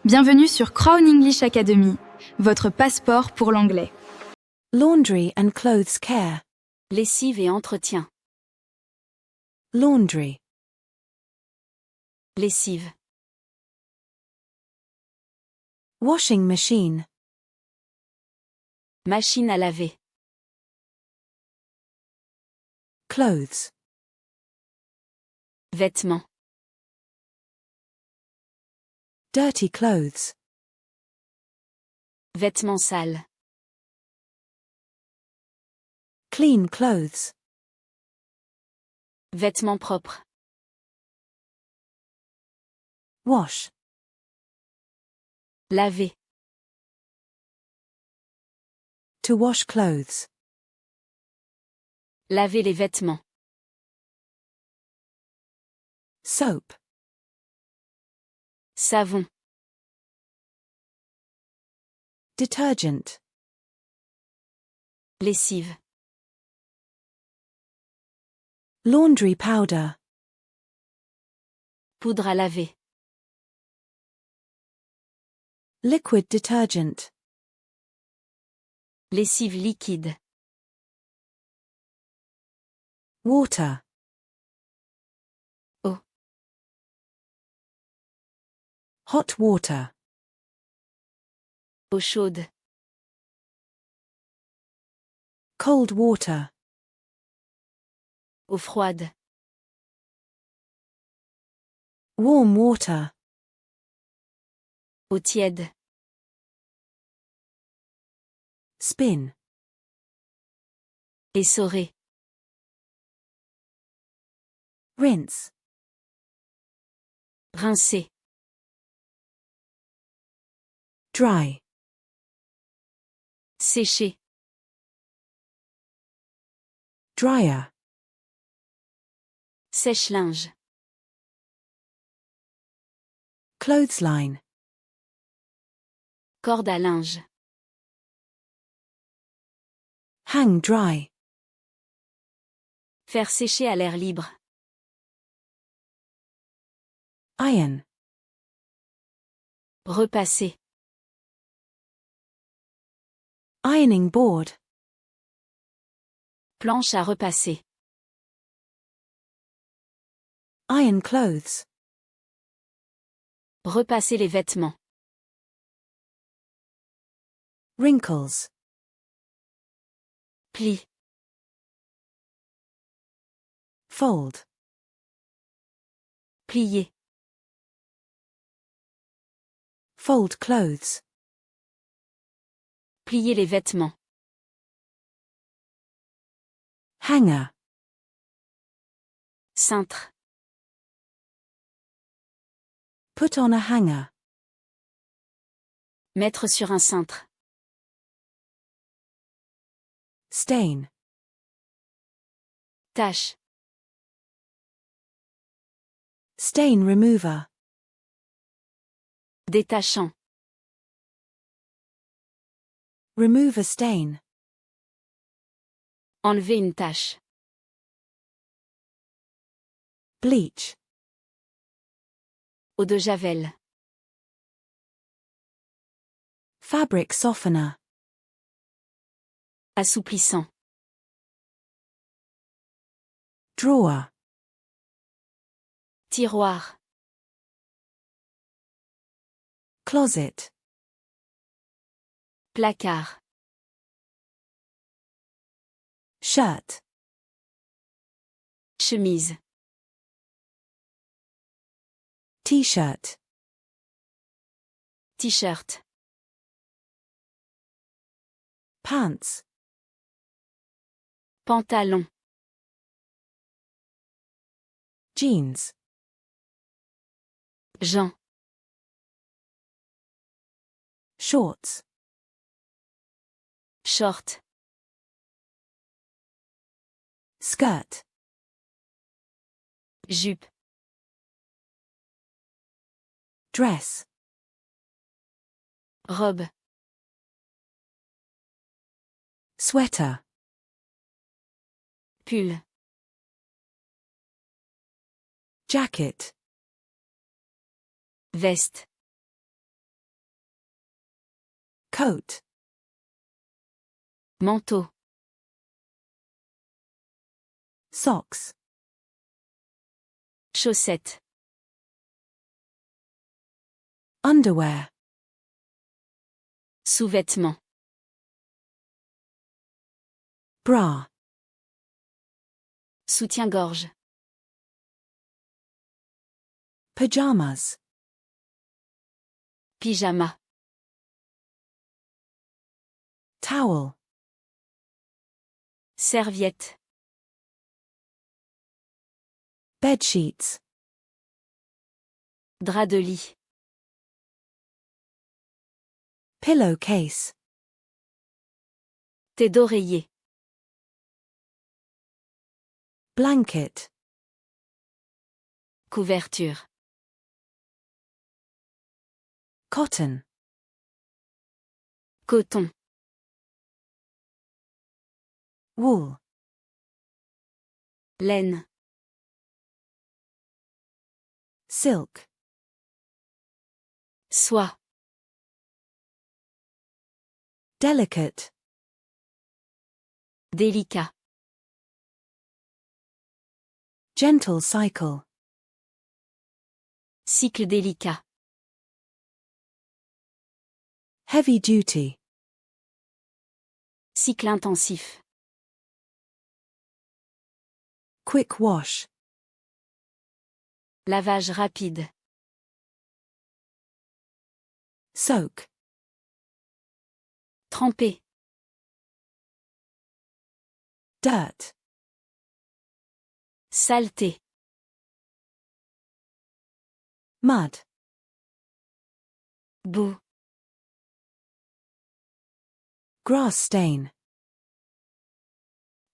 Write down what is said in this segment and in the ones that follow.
Bienvenue sur Crown English Academy, votre passeport pour l'anglais. Laundry and clothes care. Lessive et entretien. Laundry. Lessive. Washing machine. Machine à laver. Clothes. Vêtements. Dirty clothes. Vêtements sales. Clean clothes. Vêtements propres. Wash. Laver. To wash clothes. Laver les vêtements. Soap. Savon. Detergent. Lessive. Laundry powder. Poudre à laver. Liquid detergent. Lessive liquide. Water. Eau. Hot water. Eau chaude. Cold water. Eau froide. Warm water. Eau tiède. Spin. Essorer. Rinse. Rincer. Dry. Sécher. Dryer. Sèche-linge. Clothesline. Corde à linge. Hang dry. Faire sécher à l'air libre. Iron. Repasser. Ironing board. Planche à repasser. Iron clothes. Repasser les vêtements. Wrinkles. Pli. Fold. Plier. Fold clothes. Plier les vêtements. Hanger. Cintre. Put on a hanger. Mettre sur un cintre. Stain. Tache. Stain remover. Détachant. Remove a stain. Enlever une tache. Bleach. Eau de javel. Fabric softener. Assouplissant. Drawer. Tiroir. Closet. Placard. Shirt. Chemise. T-shirt. T-shirt. Pants. Pantalon. Jeans. Jean. Shorts. Short. Skirt. Jupe. Dress. Robe. Sweater. Pull. Jacket. Veste. Coat. Manteau. Socks. Chaussettes. Underwear. Sous-vêtements. Bra. Soutien-gorge. Pajamas. Pyjama. Towel. Serviette. Bedsheets. Drap de lit. Pillowcase. Thé d'oreiller. Blanket. Couverture. Cotton. Coton. Wool. Laine. Silk. Soie. Delicate. Délicat. Gentle cycle. Cycle délicat. Heavy duty. Cycle intensif. Quick wash. Lavage rapide. Soak. Tremper. Dirt. Saleté. Mud. Boue. Grass stain.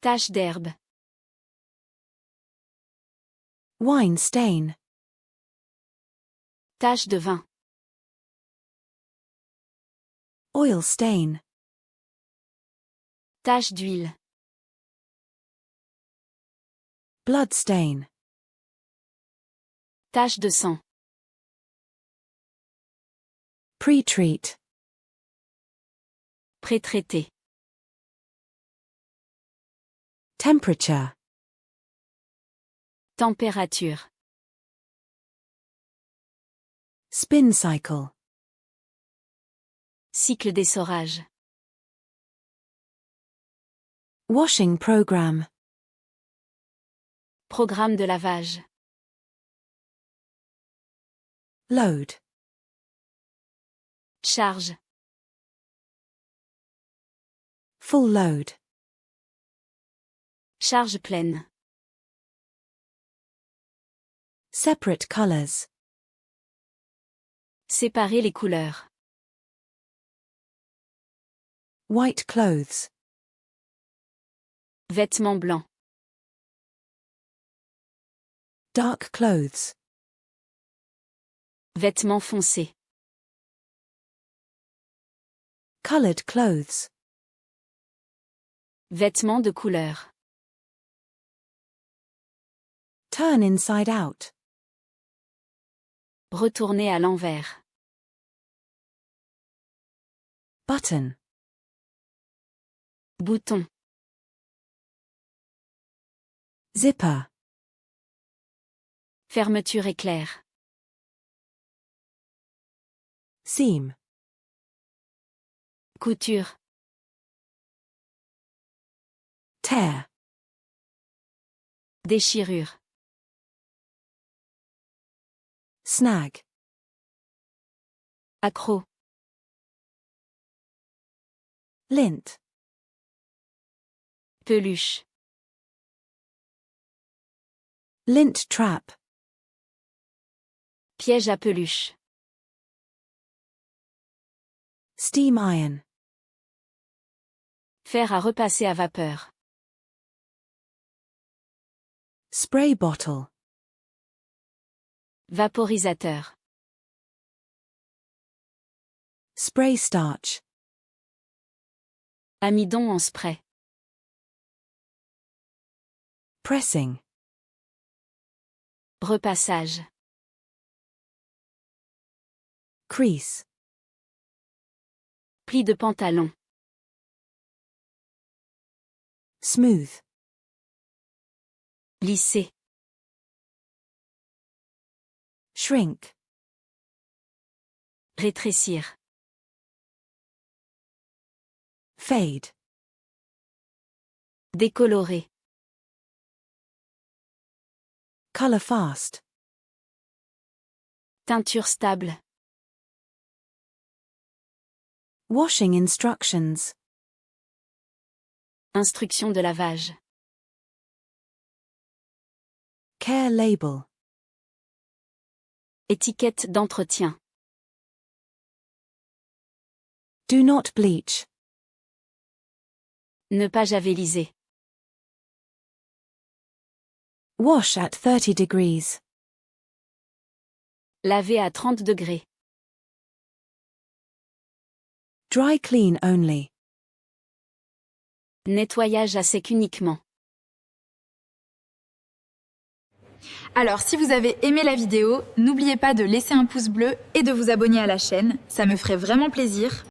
Tache d'herbe. Wine stain. Tache de vin. Oil stain. Tache d'huile. Blood stain. Tache de sang. Pre-treat. Pré-traité. Temperature. Température. Spin cycle. Cycle d'essorage. Washing program. Programme de lavage. Load. Charge. Full load. Charge pleine. Separate colors. Séparer les couleurs. White clothes. Vêtements blancs. Dark clothes. Vêtements foncés. Colored clothes. Vêtements de couleur. Turn inside out. Retourner à l'envers. Button. Bouton. Zipper. Fermeture éclair. Seam. Couture. Tear. Déchirure. Snag. Accroc. Lint. Peluche. Lint trap. Piège à peluche. Steam iron. Fer à repasser à vapeur. Spray bottle. Vaporisateur. Spray starch. Amidon en spray. Pressing. Repassage. Crease. Pli de pantalon. Smooth. Lisser. Shrink. Rétrécir. Fade. Décolorer. Color fast. Teinture stable. Washing instructions. Instruction de lavage. Care label. Étiquette d'entretien. Do not bleach. Ne pas javeliser. Wash at 30 degrees. Laver à 30 degrés. Dry clean only. Nettoyage à sec uniquement. Alors, si vous avez aimé la vidéo, n'oubliez pas de laisser un pouce bleu et de vous abonner à la chaîne, ça me ferait vraiment plaisir.